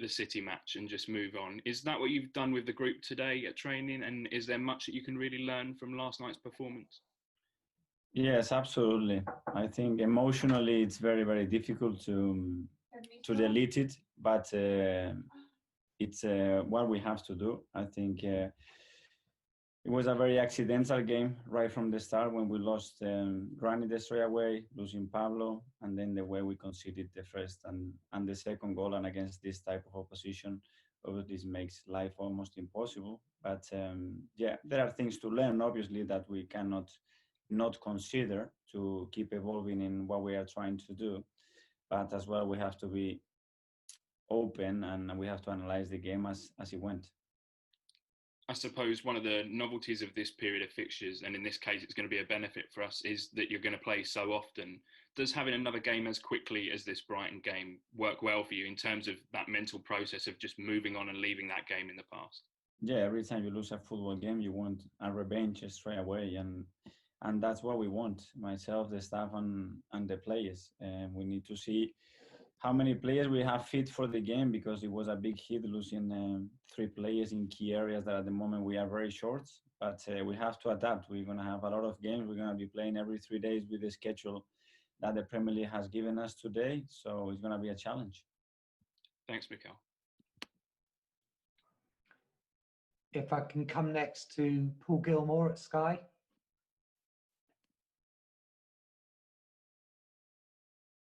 City match and just move on. Is that what you've done with the group today at training? And is there much that you can really learn from last night's performance? Yes, absolutely. I think emotionally it's very, very difficult to delete it, but it's what we have to do. I think it was a very accidental game right from the start when we lost Granit straight away, losing Pablo, and then the way we conceded the first and the second goal, and against this type of opposition, obviously this makes life almost impossible. But yeah, there are things to learn, obviously, that we cannot not consider to keep evolving in what we are trying to do. But as well, we have to be open and we have to analyze the game as it went. I suppose one of the novelties of this period of fixtures, and in this case it's going to be a benefit for us, is that you're going to play so often. Does having another game as quickly as this Brighton game work well for you in terms of that mental process of just moving on and leaving that game in the past? Yeah, every time you lose a football game, you want a revenge straight away, and that's what we want. Myself, the staff, and the players. And we need to see how many players we have fit for the game, because it was a big hit losing 3 players in key areas that at the moment we are very short. But we have to adapt. We're going to have a lot of games. We're going to be playing every 3 days with the schedule that the Premier League has given us today. So it's going to be a challenge. Thanks, Mikael. If I can come next to Paul Gilmore at Sky.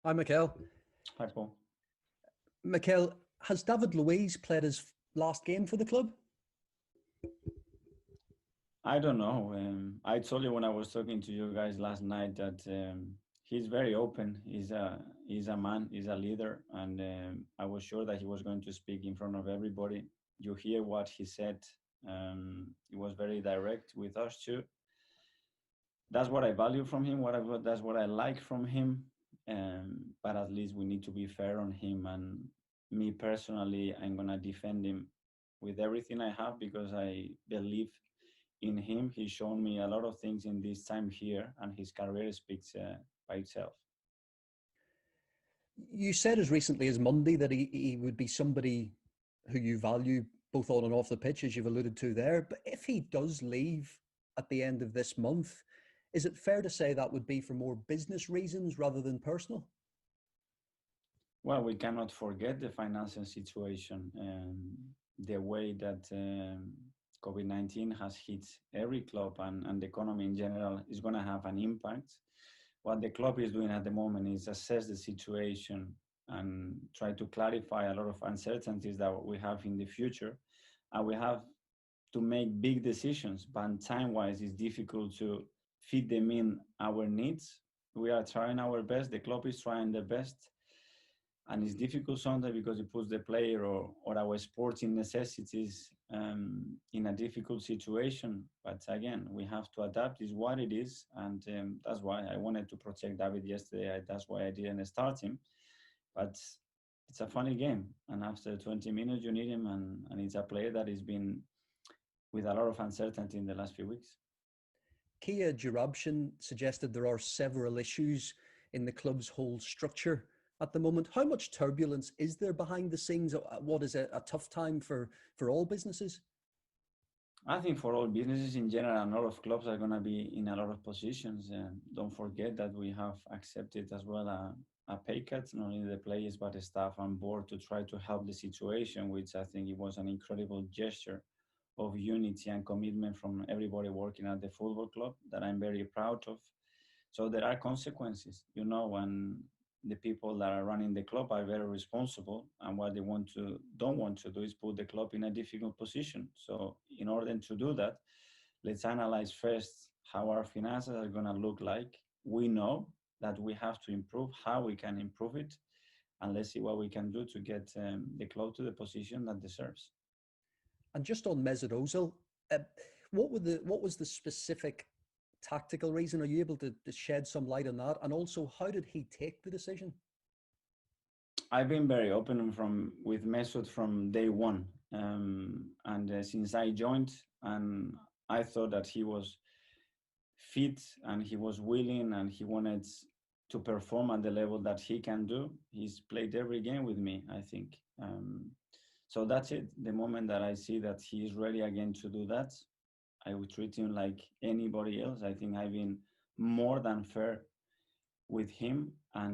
Hi, Mikael. Hi, Paul. Mikael, has David Luiz played his last game for the club? I don't know. I told you when I was talking to you guys last night that he's very open. He's a man. He's a leader, and I was sure that he was going to speak in front of everybody. You hear what he said. He was very direct with us too. That's what I value from him. That's what I like from him. But at least we need to be fair on him. And me personally, I'm gonna defend him with everything I have, because I believe in him. He's shown me a lot of things in this time here, and his career speaks by itself. You said as recently as Monday that he would be somebody who you value both on and off the pitch, as you've alluded to there. But if he does leave at the end of this month, is it fair to say that would be for more business reasons rather than personal? Well, we cannot forget the financial situation and the way that COVID-19 has hit every club, and the economy in general is going to have an impact. What the club is doing at the moment is assess the situation and try to clarify a lot of uncertainties that we have in the future. And we have to make big decisions, but time-wise it's difficult to fit them in our needs. We are trying our best, the club is trying their best, and it's difficult sometimes because it puts the player or our sporting necessities in a difficult situation. But again, we have to adapt, is what it is, and that's why I wanted to protect David yesterday. That's why I didn't start him. But it's a funny game, and after 20 minutes you need him, and it's a player that has been with a lot of uncertainty in the last few weeks. Kia Jarabshin suggested there are several issues in the club's whole structure at the moment. How much turbulence is there behind the scenes? What is a tough time for all businesses? I think for all businesses in general, a lot of clubs are going to be in a lot of positions. And don't forget that we have accepted as well a pay cut, not only the players, but the staff on board, to try to help the situation, which I think it was an incredible gesture of unity and commitment from everybody working at the football club that I'm very proud of. So there are consequences, when the people that are running the club are very responsible, and what they don't want to do is put the club in a difficult position. So in order to do that, let's analyze first how our finances are going to look like. We know that we have to improve, how we can improve it, and let's see what we can do to get the club to the position that deserves. And just on Mesut Ozil, what was the specific tactical reason? Are you able to shed some light on that? And also, how did he take the decision? I've been very open with Mesut from day one, and since I joined, and I thought that he was fit and he was willing and he wanted to perform at the level that he can do. He's played every game with me, I think. So that's it. The moment that I see that he is ready again to do that, I would treat him like anybody else. I think I've been more than fair with him, and